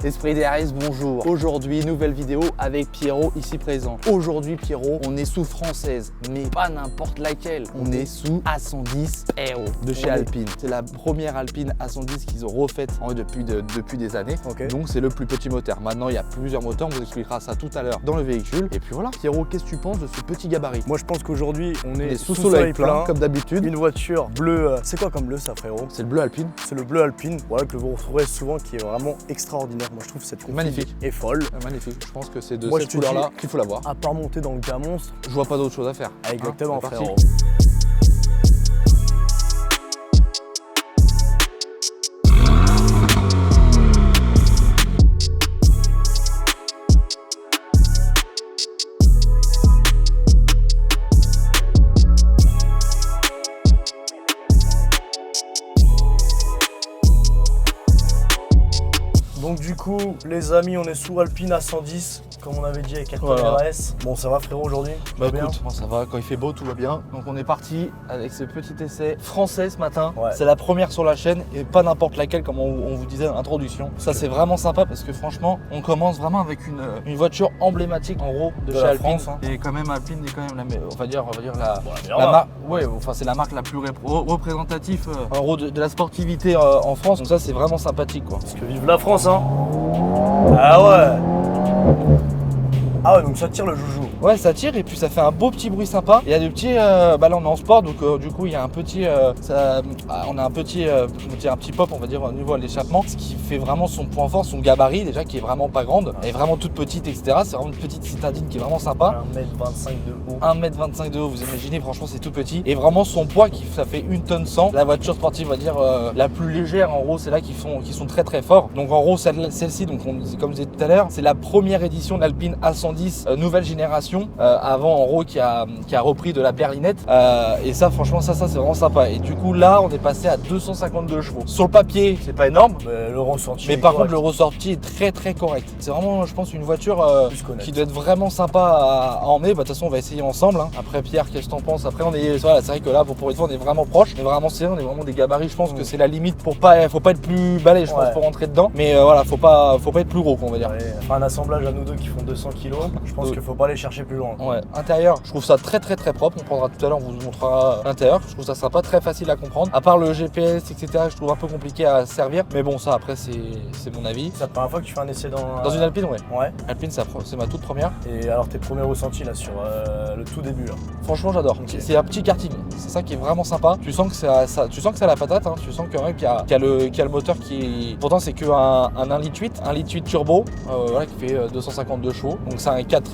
Esprit DRS, bonjour. Aujourd'hui, nouvelle vidéo avec Pierrot ici présent. Aujourd'hui, Pierrot, on est sous française, mais pas n'importe laquelle. On est sous A110 Aero de chez Alpine. C'est la première Alpine A110 qu'ils ont refaite depuis des années. Donc, c'est le plus petit moteur. Maintenant, il y a plusieurs moteurs. On vous expliquera ça tout à l'heure dans le véhicule. Et puis voilà. Pierrot, qu'est-ce que tu penses de ce petit gabarit? Moi, je pense qu'aujourd'hui, on est sous soleil plein, comme d'habitude. Une voiture bleue. C'est quoi comme bleu, ça, frérot? C'est le bleu Alpine. C'est le bleu Alpine, voilà, que vous retrouverez souvent, qui est vraiment extraordinaire. Moi, je trouve cette magnifique est folle. Magnifique. Je pense que c'est de cette couleur-là qu'il faut l'avoir. À part monter dans le cas monstre, je vois pas d'autre chose à faire. Exactement, hein, frérot. Donc du coup, les amis, on est sous Alpine A110, comme on avait dit avec Alpine RS. Bon, ça va frérot aujourd'hui? Bah écoute, moi ça va, quand il fait beau, tout va bien. Donc on est parti avec ce petit essai français ce matin. Ouais. C'est la première sur la chaîne et pas n'importe laquelle, comme on vous disait dans l'introduction. Ça c'est vraiment sympa parce que franchement, on commence vraiment avec une voiture emblématique en gros de chez Alpine. France, hein. Et quand même Alpine est quand même on va dire la marque. Ouais, enfin c'est la marque la plus représentative en gros de la sportivité en France. Donc ça c'est vraiment sympathique quoi. Parce que vive la France hein. Ah ouais. Ah ouais, donc ça tire le joujou. Ouais, ça tire et puis ça fait un beau petit bruit sympa. Il y a des petits, là on est en sport, donc du coup il y a un petit, on a un petit pop, on va dire au niveau de l'échappement, ce qui fait vraiment son point fort, son gabarit déjà qui est vraiment pas grande, elle est vraiment toute petite, etc. C'est vraiment une petite citadine qui est vraiment sympa. 1m25 de haut. 1m25 de haut, vous imaginez, franchement c'est tout petit. Et vraiment son poids, ça fait 1 tonne 100. La voiture sportive, on va dire la plus légère, en gros, c'est là qui sont très très forts. Donc en gros celle-ci, donc comme je disais tout à l'heure, c'est la première édition de l'Alpine A110 nouvelle génération. Avant en gros qui a repris de la berlinette et ça franchement ça c'est vraiment sympa. Et du coup là on est passé à 252 chevaux. Sur le papier c'est pas énorme, le ressorti mais par contre le ressorti est très très correct. C'est vraiment je pense une voiture qui doit être vraiment sympa à emmener. Bah, de toute façon on va essayer ensemble hein. Après Pierre, qu'est-ce que t'en penses? Après voilà, c'est vrai que là pour une fois on est vraiment proche, on est vraiment serré, on est vraiment des gabarits. Je pense que c'est la limite pour pas, faut pas être plus balai je pense pour rentrer dedans, mais voilà, faut pas être plus gros qu'on va dire. Un assemblage à nous deux qui font 200 kg, je pense qu'il faut pas aller chercher plus loin. Ouais, intérieur, je trouve ça très très très propre. On prendra tout à l'heure, on vous montrera l'intérieur. Je trouve ça sympa, très facile à comprendre. À part le GPS, etc., je trouve un peu compliqué à servir. Mais bon, ça après, c'est mon avis. C'est la première fois que tu fais un essai dans une Alpine, ouais. Ouais. Alpine, c'est ma toute première. Et alors, tes premiers ressentis là sur le tout début là? Franchement, j'adore. Okay. C'est un petit karting. C'est ça qui est vraiment sympa. Tu sens que ça a la patate. Hein. Tu sens qu'il y a le moteur qui est. Pourtant, c'est qu'un 1,8 litre, 1,8 litre turbo, voilà, qui fait 252 chevaux. Donc, c'est un 4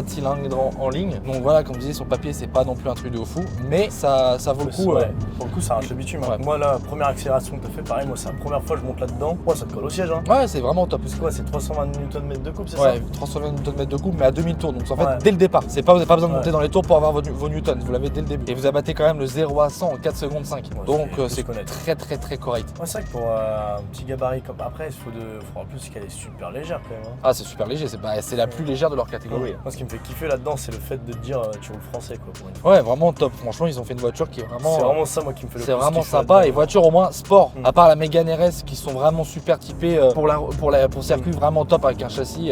cylindres en ligne. Donc voilà, comme je disais, sur papier, c'est pas non plus un truc de fou, mais ça vaut le coup. Pour le coup, ça arrache le bitume. Ouais. Moi, la première accélération que tu as fait, pareil, moi, c'est la première fois que je monte là-dedans. Ouais, ça te colle au siège. Hein. Ouais, c'est vraiment top. C'est quoi? C'est 320 Nm de coupe, c'est ça? Ouais, 320 Nm de coupe, mais à 2000 tours. Donc en fait, dès le départ, vous n'avez pas besoin de monter dans les tours pour avoir vos newtons. Vous l'avez dès le début. Et vous abattez quand même le 0 à 100 en 4 secondes 5. Ouais, donc c'est très très très correct. Ouais, c'est vrai que pour un petit gabarit comme après, il faut en plus qu'elle est super légère quand même. Hein. Ah, c'est super léger. C'est la plus légère de leur catégorie. Moi, ce qui me fait kiffer là-dedans, c'est le fait de dire tu roules français quoi. Pour une fois. Ouais, vraiment top. Franchement, ils ont fait une voiture qui est vraiment. C'est vraiment ça moi qui me fait le plus. C'est vraiment sympa et voiture au moins sport. À part la Mégane RS qui sont vraiment super typées pour circuit vraiment top avec un châssis.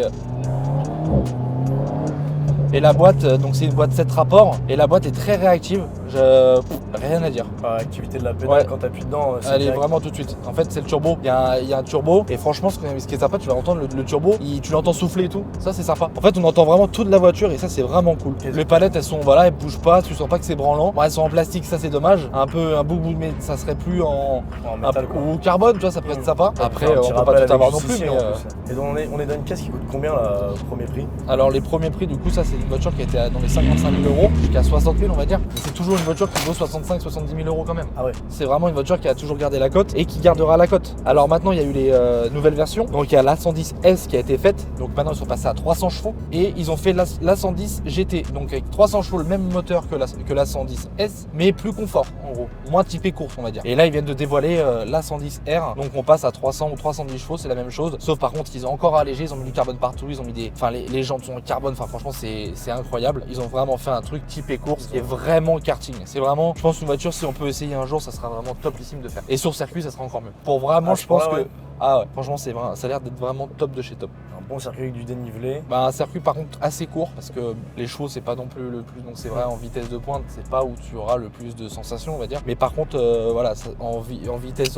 Et la boîte, donc c'est une boîte 7 rapports et la boîte est très réactive. Rien à dire. L'activité de la pédale quand tu appuies dedans, elle est vraiment tout de suite. En fait, c'est le turbo. Il y a un turbo et franchement, ce qui est sympa, tu vas entendre le turbo, tu l'entends souffler et tout. Ça, c'est sympa. En fait, on entend vraiment toute la voiture et ça, c'est vraiment cool. Les palettes, elles sont elles bougent pas. Tu sens pas que c'est branlant. Bon, elles sont en plastique, ça, c'est dommage. Un bout, mais ça serait plus en métal, ou carbone, tu vois, ça pourrait être sympa. Après, on peut pas tout avoir non plus. Et donc, on est dans une caisse qui coûte combien le premier prix? Alors, les premiers prix, du coup, ça, c'est une voiture qui était dans les 55 000 € jusqu'à 60 000, on va dire. C'est toujours une voiture qui vaut 65-70 000 € quand même. Ah ouais. C'est vraiment une voiture qui a toujours gardé la cote et qui gardera la cote. Alors maintenant, il y a eu les nouvelles versions. Donc il y a l'A110S qui a été faite. Donc maintenant, ils sont passés à 300 chevaux et ils ont fait l'A110 GT. Donc avec 300 chevaux, le même moteur que l'A110S, mais plus confort en gros, moins typé course, on va dire. Et là, ils viennent de dévoiler l'A110R. Donc on passe à 300 ou 310 chevaux, c'est la même chose. Sauf par contre, ils ont encore allégé, ils ont mis du carbone partout, ils ont mis les jantes sont en carbone. Enfin franchement, c'est incroyable. Ils ont vraiment fait un truc typé course qui est vraiment karting. C'est vraiment, je pense, une voiture, si on peut essayer un jour, ça sera vraiment topissime de faire. Et sur circuit, ça sera encore mieux. Pour vraiment, je pense que Ah ouais, franchement, ça a l'air d'être vraiment top de chez top. Un bon circuit avec du dénivelé. Bah, un circuit par contre assez court parce que les chevaux c'est pas non plus le plus, donc c'est vrai en vitesse de pointe c'est pas où tu auras le plus de sensations on va dire, mais par contre voilà en vitesse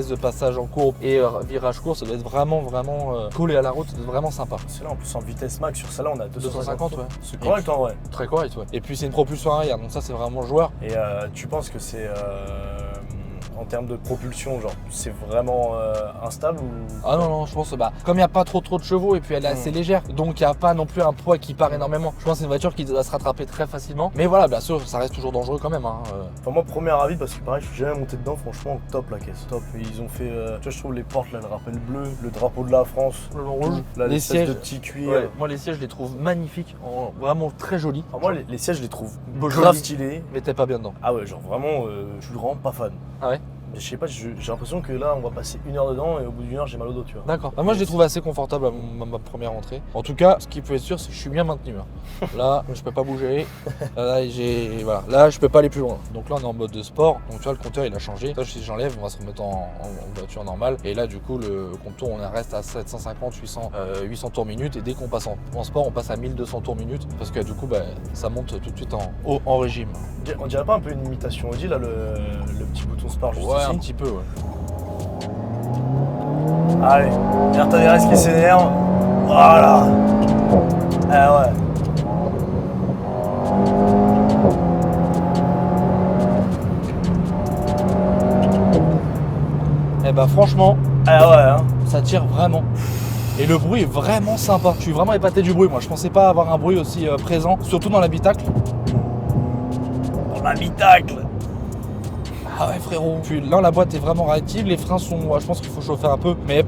de passage en courbe et virage court ça doit être vraiment collé à la route, ça doit être vraiment sympa. C'est là en plus en vitesse max sur celle-là on a 250 ouais. C'est correct en vrai. Très correct ouais. Et puis c'est une propulsion arrière donc ça c'est vraiment joueur. Et tu penses que c'est en termes de propulsion, genre, c'est vraiment instable ou... Ah non, je pense, comme il n'y a pas trop de chevaux et puis elle est assez légère, donc il n'y a pas non plus un poids qui part énormément. Je pense que c'est une voiture qui doit se rattraper très facilement. Mais voilà, bien sûr, ça reste toujours dangereux quand même. Hein. Enfin, moi, premier avis, parce que pareil, je suis jamais monté dedans, franchement, top la caisse. Top. Et ils ont fait, tu vois, je trouve les portes, là, le rappel bleu, le drapeau de la France, le rouge, les sièges de petits cuir. Ouais, moi, les sièges, je les trouve magnifiques, vraiment très jolis. Alors, moi, les sièges, je les trouve grave jolis, stylés. Mais t'es pas bien dedans. Ah ouais, genre vraiment, je suis vraiment pas fan. Ah ouais? Mais je sais pas, j'ai l'impression que là, on va passer 1 heure dedans et au bout d'1 heure, j'ai mal au dos, tu vois. D'accord. Moi, je les trouve assez confortables à ma première entrée. En tout cas, ce qui peut être sûr, c'est que je suis bien maintenu. Hein. Là, je peux pas bouger. Là, là, je peux pas aller plus loin. Donc là, on est en mode de sport. Donc tu vois, le compteur, il a changé. Là, si j'enlève, on va se remettre en voiture normale. Et là, du coup, le compteur, on reste à 750, 800 tours minute. Et dès qu'on passe en sport, on passe à 1200 tours minute. Parce que du coup, ça monte tout de suite en régime. On dirait pas un peu une imitation Audi, là, le petit bouton sport juste ouais, ici? Un petit peu, ouais. Allez, Ayrton Herrez qui s'énerve. Voilà. Ah ouais. Eh bah franchement, ah ouais, hein. Ça tire vraiment. Et le bruit est vraiment sympa. Je suis vraiment épaté du bruit. Moi, je pensais pas avoir un bruit aussi présent, surtout dans l'habitacle. Dans l'habitacle. Ah ouais frérot, puis là la boîte est vraiment réactive, les freins sont, je pense qu'il faut chauffer un peu, mais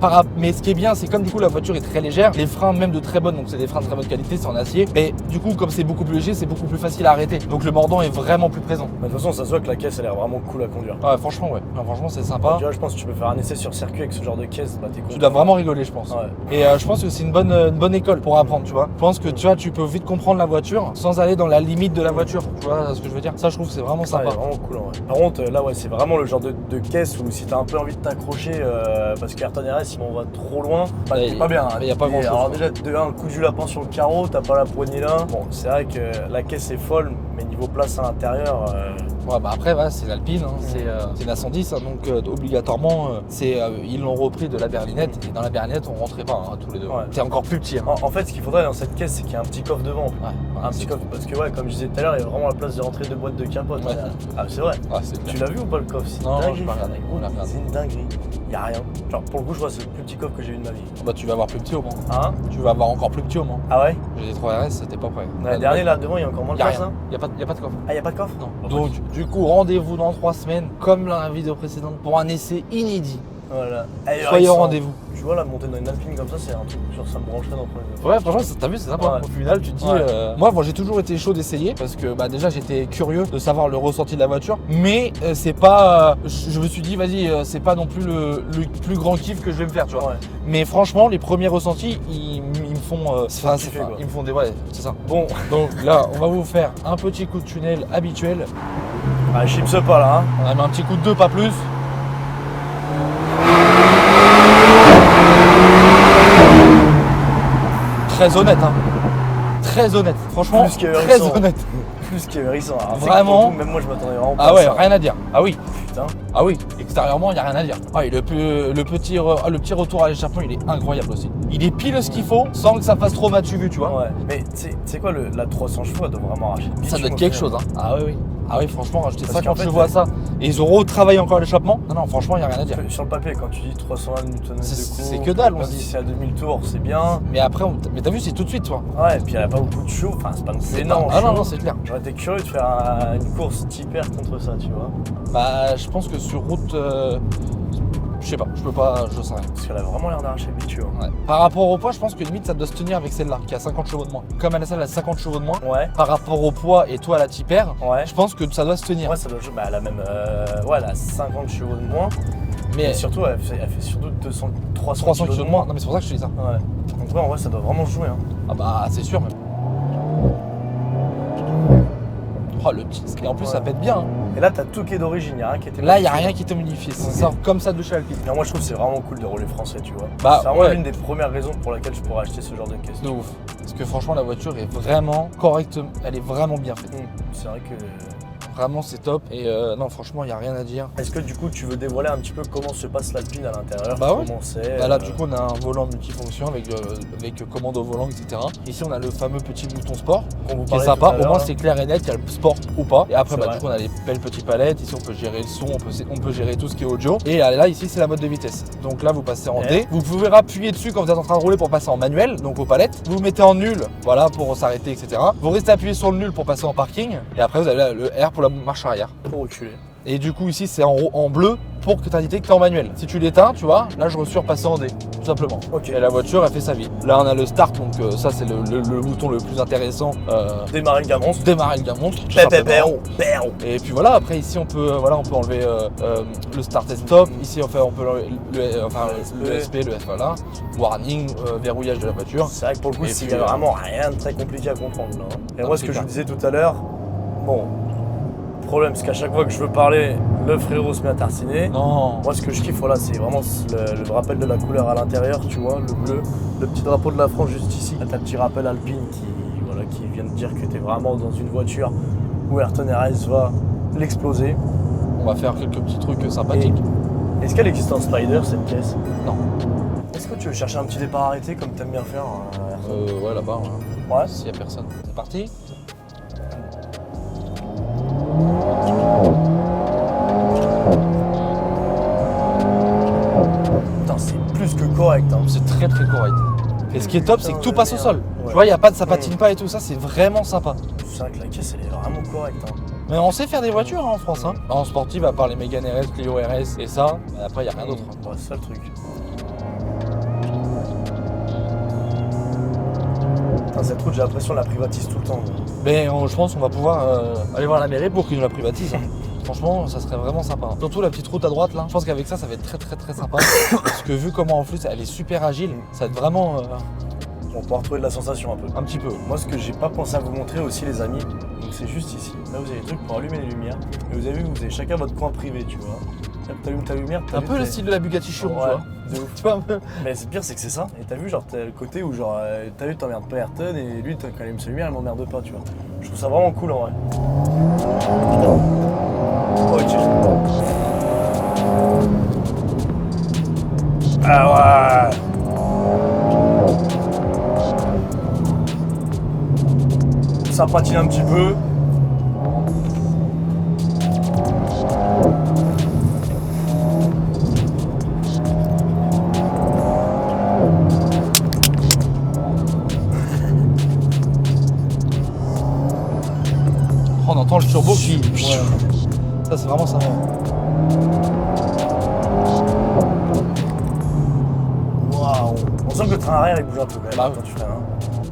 ce qui est bien c'est comme du coup la voiture est très légère, les freins même de très bonne, donc c'est des freins de très bonne qualité, c'est en acier, mais du coup comme c'est beaucoup plus léger, c'est beaucoup plus facile à arrêter, donc le mordant est vraiment plus présent. De toute façon ça se voit que la caisse elle a l'air vraiment cool à conduire. Ouais franchement ouais, non, franchement c'est sympa. Tu vois, je pense que tu peux faire un essai sur circuit avec ce genre de caisse, t'es content. Tu dois vraiment rigoler je pense. Ouais. Et je pense que c'est une bonne école pour apprendre, tu vois. Je pense que tu vois, tu peux vite comprendre la voiture sans aller dans la limite de la voiture, tu vois ce que je veux dire. Ça je trouve que c'est vraiment sympa. Ouais, vraiment cool en vrai. Par contre là ouais c'est vraiment le genre de caisse où si t'as un peu envie de t'accrocher parce qu'Ayrton Herrez si on va trop loin, t'es pas bien. Il y a pas grand chose. Alors déjà de un coup du lapin sur le carreau, t'as pas la poignée là. Bon c'est vrai que la caisse est folle, mais niveau place à l'intérieur. Ouais après c'est l'Alpine, hein, c'est une A110 hein, donc obligatoirement ils l'ont repris de la berlinette et dans la berlinette on rentrait pas hein, tous les deux. Ouais. C'est encore plus petit. Hein. En fait ce qu'il faudrait dans cette caisse c'est qu'il y a un petit coffre devant. Ouais, un petit coffre parce que ouais comme je disais tout à l'heure il y a vraiment la place de rentrer de boîtes de capote. Ouais. Ah c'est vrai. Ouais, tu l'as vu ou pas le coffre? Non, je pas regardé. C'est une dinguerie. Il y a rien. Genre pour le coup je vois c'est le plus petit coffre que j'ai eu de ma vie. Bah tu vas avoir plus petit au moins. Hein? Tu vas avoir encore plus petit au moins. Ah ouais? J'ai des 3 RS, c'était pas prêt. Le dernier là devant il y a encore moins de place hein? Il y a pas de coffre. Ah il y a pas de coffre? Non. Donc du coup rendez-vous dans 3 semaines comme la vidéo précédente pour un essai inédit. Voilà. Soyez au rendez-vous. Tu vois là monter dans une Alpine comme ça c'est un truc genre ça me brancherait dans le projet. Ouais franchement t'as vu c'est sympa. Ouais. Au final tu te dis moi j'ai toujours été chaud d'essayer parce que déjà j'étais curieux de savoir le ressenti de la voiture mais c'est pas je me suis dit vas-y c'est pas non plus le plus grand kiff que je vais me faire tu vois. Ouais. Mais franchement les premiers ressentis ils me font ils me font des c'est ça. Bon donc là on va vous faire un petit coup de tunnel habituel. Ah chips pas là hein. On a mis un petit coup de 2 pas plus. Très honnête hein. Très honnête. Franchement très honnête. Plus qu'ahérissant. Vraiment. Même moi je m'attendais vraiment pas. Ah ouais, rien à dire. Ah oui. Putain. Ah oui, extérieurement, il n'y a rien à dire. Ah, et le petit retour à l'échappement, il est incroyable aussi. Il est pile ce qu'il faut sans que ça fasse trop matu vu, tu vois. Ouais. Mais tu sais quoi, la 300 chevaux, elle doit vraiment arracher. Ça doit être quelque chose, hein. Ah oui, oui. Ah oui, franchement, rajouter 50 fait, chevaux à ça. Et ils ont retravaillé encore l'échappement. Non, franchement, il n'y a rien à dire. Sur le papier, quand tu dis 320 Nm de coup, c'est que dalle, on se dit. Si c'est à 2000 tours, c'est bien. Mais après, mais t'as vu, c'est tout de suite, toi. Ouais, et puis il n'y a pas beaucoup de chevaux. Enfin, c'est pas non plus énorme. Ah non, c'est clair. J'aurais été curieux de faire une course type R contre ça, tu vois. Bah, je pense que sur route. Je sais pas, je peux pas, je sais rien. Parce qu'elle a vraiment l'air d'arracher le bitu. Hein. Ouais. Par rapport au poids, je pense que limite ça doit se tenir avec celle-là, qui a 50 chevaux de moins. Comme elle a 50 chevaux de moins, par rapport au poids et toi la Type R, je pense que ça doit se tenir. Ouais, ça doit jouer. Bah, elle a même. Elle a 50 chevaux de moins. Mais et surtout, elle fait surtout 300 chevaux de moins. Non, mais c'est pour ça que je te dis ça. Ouais. Donc, ouais, en vrai, ça doit vraiment jouer. Hein. Ah, bah, c'est sûr, même. Oh, le petit. Et en plus, ça pète bien. Hein. Et là, t'as tout qui est d'origine, il a rien qui était Là, il n'y a rien qui est homidifié. Ça sort comme ça de chez Alpine. Non, moi, je trouve que c'est vraiment cool de rouler français, tu vois. Bah, c'est vraiment ouais. l'une des premières raisons pour laquelle je pourrais acheter ce genre de caisse. De ouf. Parce que franchement, la voiture est vraiment correcte. Elle est vraiment bien faite. C'est vrai que... Vraiment, c'est top. Et non, franchement, il n'y a rien à dire. Est-ce que du coup, tu veux dévoiler un petit peu comment se passe l'Alpine à l'intérieur? Bah ouais. Comment c'est Bah là, du coup, on a un volant multifonction avec commande au volant, etc. Ici, on a le fameux petit bouton sport qui est sympa. Au moins, c'est clair et net. Il y a le sport ou pas. Et après, bah, du coup, on a les belles petites palettes. Ici, on peut gérer le son, on peut gérer tout ce qui est audio. Et là, ici, c'est la mode de vitesse. Donc là, vous passez en D. Vous pouvez appuyer dessus quand vous êtes en train de rouler pour passer en manuel, donc aux palettes. Vous mettez en nul, voilà, pour s'arrêter, etc. Vous restez appuyé sur le nul pour passer en parking. Et après, vous avez le R pour la marche arrière. Pour reculer. Et du coup ici c'est en bleu pour que tu indiques que tu es en manuel. Si tu l'éteins, tu vois, là je suis repassé en D, tout simplement. Okay. Et la voiture elle fait sa vie. Là on a le start, donc ça c'est le bouton le plus intéressant. Démarrer le gars monstre. Démarrer le gars monstre. Et puis voilà, après ici on peut enlever le start et stop. Ici on peut enlever le SP, le F, voilà. Warning, verrouillage de la voiture. C'est vrai que pour le coup, il y a vraiment rien de très compliqué à comprendre là. Et moi ce que je vous disais tout à l'heure, bon. Le problème, c'est qu'à chaque fois que je veux parler, le frérot se met à tartiner. Non. Moi, ce que je kiffe, voilà, c'est vraiment le rappel de la couleur à l'intérieur, tu vois, le bleu, le petit drapeau de la France juste ici. Là, t'as le petit rappel Alpine qui vient de dire que t'es vraiment dans une voiture où Ayrton RS va l'exploser. On va faire quelques petits trucs sympathiques. Est-ce qu'elle existe en Spider, cette pièce? Non. Est-ce que tu veux chercher un petit départ arrêté comme t'aimes bien faire, Ayrton? Ouais, là-bas. Ouais. S'il n'y a personne. C'est parti. Putain, c'est plus que correct. Hein. C'est très très correct. Et ce qui est top, c'est que tout passe au sol. Ouais. Tu vois, ça patine pas et tout ça, c'est vraiment sympa. C'est vrai que la caisse, elle est vraiment correcte. Hein. Mais on sait faire des voitures en France. Hein. En sportive, à part les Mégane RS, Clio RS et ça, après, il n'y a rien d'autre. Ouais, c'est ça le truc. Putain, cette route, j'ai l'impression de la privatise tout le temps. Mais je pense qu'on va pouvoir aller voir la mairie pour qu'ils nous la privatisent. Hein. Franchement, ça serait vraiment sympa. Surtout la petite route à droite là. Je pense qu'avec ça, ça va être très très très sympa. Parce que vu comment en plus elle est super agile, ça va être vraiment. On peut retrouver de la sensation un peu. Un petit peu. Moi, ce que j'ai pas pensé à vous montrer aussi, les amis, donc c'est juste ici. Là, vous avez des trucs pour allumer les lumières. Et vous avez vu, vous avez chacun votre coin privé, tu vois. T'allumes ta lumière. Un peu le style de la Bugatti Chiron, ouais, tu vois. de ouf. Tu vois un peu. Mais c'est pire, c'est que c'est ça. Et t'as vu, genre, t'as le côté où, genre, t'as vu, t'emmerdes pas Ayrton et lui, quand il allume sa lumière, il m'emmerde pas, tu vois. Je trouve ça vraiment cool en vrai. Ok. Ah ouais. Ça patine un petit peu. On entend le turbo qui. Ouais. Ça, c'est vraiment sympa. Waouh. On sent que le train arrière il bouge un peu quand même. Bah, quand tu freines, hein.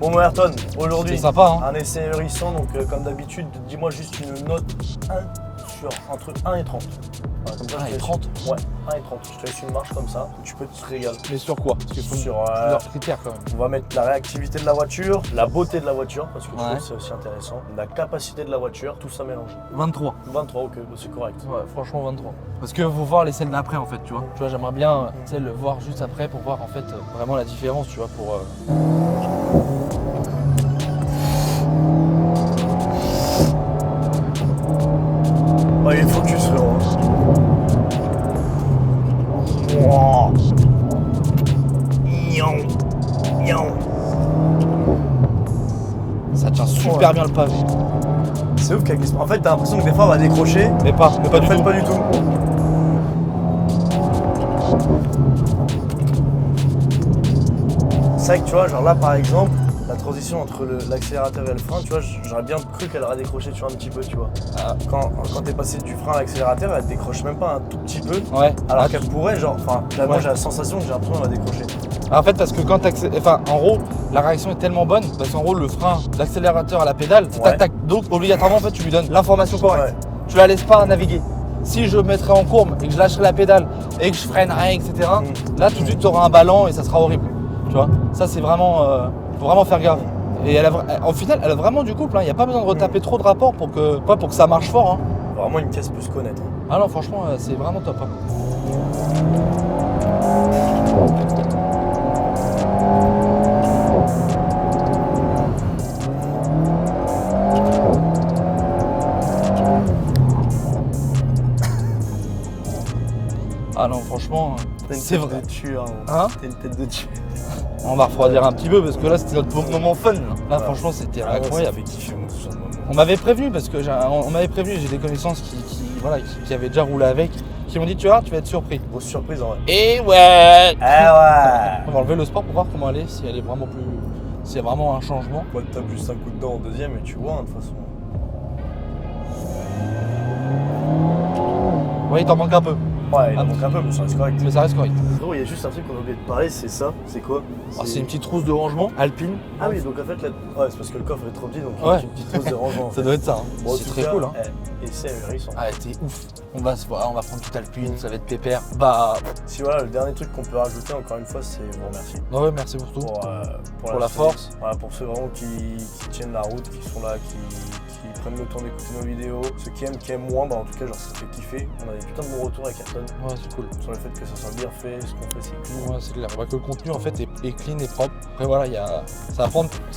Bon, moi, Ayrton, aujourd'hui, C'est sympa, hein. un essai hérissant. Donc, comme d'habitude, dis-moi juste une note 1 sur entre 1 et 30. Voilà, comme ça, 1 je te et laisse- 30? Ouais, 1 et 30. Je te laisse une marche comme ça. Tu peux te régaler. Mais sur quoi? Parce qu'il faut Sur, plusieurs critères quand même. On va mettre la réactivité de la voiture, la beauté de la voiture, parce que je trouve Ouais. que c'est aussi intéressant, la capacité de la voiture, tout ça mélangé. 23. 23, ok, bah, c'est correct. Ouais, franchement 23. Parce que faut voir les scènes d'après en fait, tu vois. Tu vois, j'aimerais bien tu sais, le voir juste après pour voir en fait vraiment la différence, tu vois, pour. Bah, il est focus, frérot. Wow. Nyon. Nyon. Ça tient super bien le pavé. C'est ouf qu'avec les... En fait, t'as l'impression que des fois, on va décrocher. Mais pas En du fait, tout. pas du tout. C'est vrai que tu vois, genre là par exemple, la transition entre l'accélérateur et le frein, tu vois, j'aurais bien cru qu'elle aurait décroché, tu vois, un petit peu, tu vois. Ah. Quand t'es passé du frein à l'accélérateur, elle décroche même pas un tout petit peu. Ouais. Alors Ah, qu'elle pourrait, genre, enfin, là, moi Ouais. j'ai la sensation que j'ai l'impression qu'elle va décrocher. En fait, parce que quand enfin, en gros, la réaction est tellement bonne, parce qu'en gros, le frein, l'accélérateur à la pédale, c'est Ouais. tac tac. Donc, obligatoirement, en fait, tu lui donnes l'information correcte. Ouais. Tu la laisses pas naviguer. Si je mettrais en courbe et que je lâcherais la pédale et que je freinerais, etc., là, tout de suite, tu auras un ballon et ça sera horrible. Tu vois, ça, c'est vraiment. Faut vraiment faire gaffe. Et en final, elle a vraiment du couple. Il n'y a pas besoin de retaper trop de rapports pour que ça marche fort. Hein. Vraiment une caisse plus connaître. Ah non, franchement, c'est vraiment top. Hein. Ah non, franchement, c'est vrai. Hein? T'as une tête de tueur. On va refroidir un petit peu parce que là, c'était notre moment fun. Là, franchement, c'était incroyable. Ça fait kiffer, moi, ce genre de moment. On m'avait prévenu parce que j'ai des connaissances qui avaient déjà roulé avec, qui m'ont dit tu vois, tu vas être surpris. Grosse surprise en vrai. Et ouais. Ah ouais. On va enlever le sport pour voir comment elle est, si elle est vraiment plus, s'il y a vraiment un changement. Moi, tu tapes juste un coup de dent en deuxième et tu vois, hein, de toute façon. Ouais, il t'en manque un peu. Ouais, il en manque un peu, mais ça reste correct. Mais ça reste correct. Gros, il y a juste un truc qu'on a oublié de parler, c'est ça. C'est quoi? C'est une petite trousse de rangement alpine. Ah oui, donc en fait, là... ouais, c'est parce que le coffre est trop petit, donc il y Ouais. a une petite trousse de rangement. Ça doit être ça. Hein. Bon, c'est très cool. Hein. Et c'est ahurissant. Ah, t'es ouf. On va se voir, on va prendre toute alpine, ça va être pépère. Bah. Si voilà, le dernier truc qu'on peut rajouter encore une fois, c'est vous remercier. Bah ouais, merci pour tout. Pour la force. Voilà, pour ceux vraiment qui tiennent la route, qui sont là, qui prennent le temps d'écouter nos vidéos. Ceux qui aiment moins, bah en tout cas, genre ça fait kiffer. On a des putains de bons retours avec Ayrton. Ouais, c'est cool. Sur le fait que ça soit bien fait, ce qu'on fait, c'est clean. Ouais, c'est clair. Bah, que le contenu en fait est clean et propre. Après voilà, ça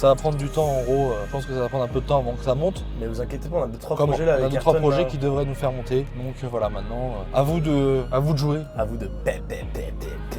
va prendre du temps en gros. Je pense que ça va prendre un peu de temps avant que ça monte. Mais vous inquiétez pas, on a 2-3 Comme projets là on a avec 2-3 projets là. qui devraient nous faire monter. Donc voilà, maintenant, à vous de jouer. À vous de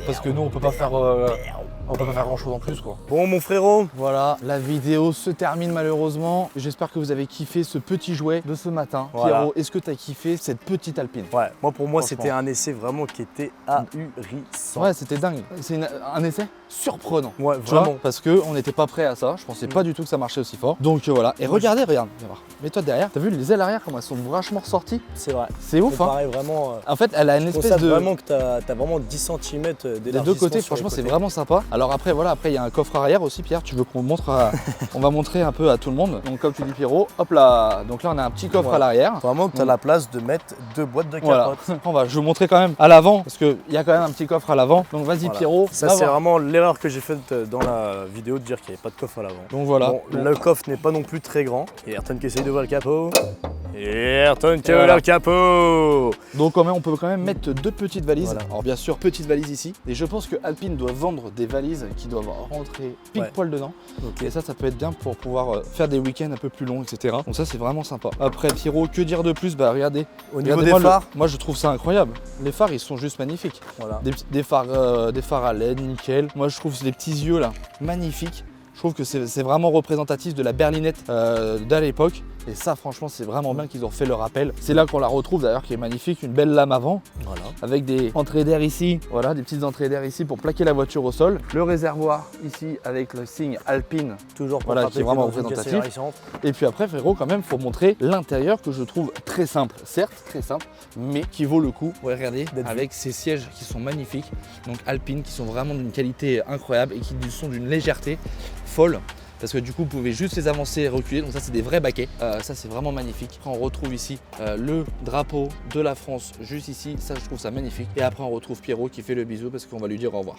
Parce que nous, on peut pas faire grand chose en plus quoi. Bon mon frérot, Voilà, la vidéo se termine malheureusement. J'espère que vous avez kiffé ce petit jouet de ce matin. Voilà. Pierrot, est-ce que tu as kiffé cette petite alpine? ouais, pour moi Franchement. c'était un essai vraiment qui était ahurissant. Ouais, c'était dingue. C'est un essai surprenant. Ouais, Tu vois, vraiment. parce qu'on n'était pas prêt à ça. Je pensais pas du tout que ça marchait aussi fort. Donc voilà. Et regarde, viens voir. Mets-toi derrière. T'as vu les ailes arrière comment elles sont vachement ressorties? C'est vrai. C'est ouf, Ça hein. paraît vraiment. En fait, elle a une On espèce constate de. vraiment que t'as vraiment 10 cm d'élargissement. Des deux côtés, sur les franchement, c'est côtés. vraiment sympa. Alors après, voilà, après il y a un coffre arrière aussi, Pierre. Tu veux qu'on montre on va montrer un peu à tout le monde. Donc comme tu dis, Pierrot, hop là. Donc là, on a un petit coffre Voilà. à l'arrière. Vraiment, t'as la place de mettre 2 boîtes de Voilà. capote. Je vais vous montrer quand même à l'avant parce qu'il y a quand même un petit coffre à l'avant. Donc vas-y, Voilà. Pierrot. Ça, va c'est voir. vraiment l'erreur que j'ai faite dans la vidéo de dire qu'il n'y avait pas de coffre à l'avant. Donc voilà. Bon, le coffre n'est pas non plus très grand. Et Ayrton qui essaye d'ouvrir le capot. Et Ayrton qui Voilà. ouvre le capot. Donc on peut quand même mettre 2 petites valises. Voilà. Alors bien sûr, petite valise ici. Et je pense que Alpine doit vendre des valises qui doivent rentrer pile Ouais. poil dedans. Ok. Et ça peut être bien pour pouvoir faire des week-ends un peu plus longs, etc. Donc ça, c'est vraiment sympa. Après, Pierrot, que dire de plus? Bah regardez. Au niveau des Regardez-moi phares, moi je trouve ça incroyable. Les phares, ils sont juste magnifiques. voilà. Des phares à LED, nickel. Moi, je trouve les petits yeux là, magnifiques. Je trouve que c'est vraiment représentatif de la berlinette d'à l'époque. Et ça, franchement, c'est vraiment bien qu'ils ont fait le rappel. C'est là qu'on la retrouve d'ailleurs, qui est magnifique. Une belle lame avant, Voilà. avec des entrées d'air ici. Voilà, des petites entrées d'air ici pour plaquer la voiture au sol. Le réservoir ici avec le signe Alpine. Toujours pour Voilà, frapper qui est vraiment dans une caisse représentatif. ahurissante. Et puis après, frérot, quand même, faut montrer l'intérieur que je trouve très simple. Certes, très simple, mais qui vaut le coup. Ouais, regardez, D'être avec ces sièges qui sont magnifiques. Donc Alpine, qui sont vraiment d'une qualité incroyable et qui sont d'une légèreté folle. Parce que du coup, vous pouvez juste les avancer et reculer. Donc ça, c'est des vrais baquets. Ça, c'est vraiment magnifique. Après, on retrouve ici le drapeau de la France, juste ici. Ça, je trouve ça magnifique. Et après, on retrouve Pierrot qui fait le bisou parce qu'on va lui dire au revoir.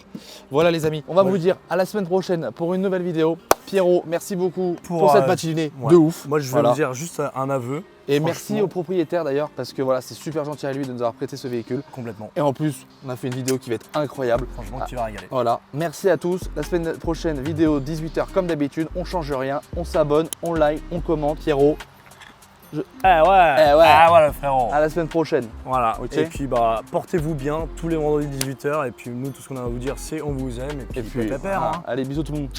Voilà, les amis. On va vous dire à la semaine prochaine pour une nouvelle vidéo. Pierrot, merci beaucoup pour cette matinée de ouf. Moi, je vais Voilà. vous dire juste un aveu. Et Franchement. merci au propriétaire d'ailleurs, parce que voilà, c'est super gentil à lui de nous avoir prêté ce véhicule. Complètement. Et en plus, on a fait une vidéo qui va être incroyable. Franchement, tu vas régaler. Voilà, merci à tous. La semaine prochaine, vidéo 18h comme d'habitude. On change rien, on s'abonne, on like, on commente. Pierrot, Ah ouais, le frérot. à la semaine prochaine. Voilà. Ok. Et puis, portez-vous bien tous les vendredis 18h. Et puis, nous, tout ce qu'on a à vous dire, c'est on vous aime. Et puis, Et puis, pépère, voilà. hein. Allez, bisous tout le monde.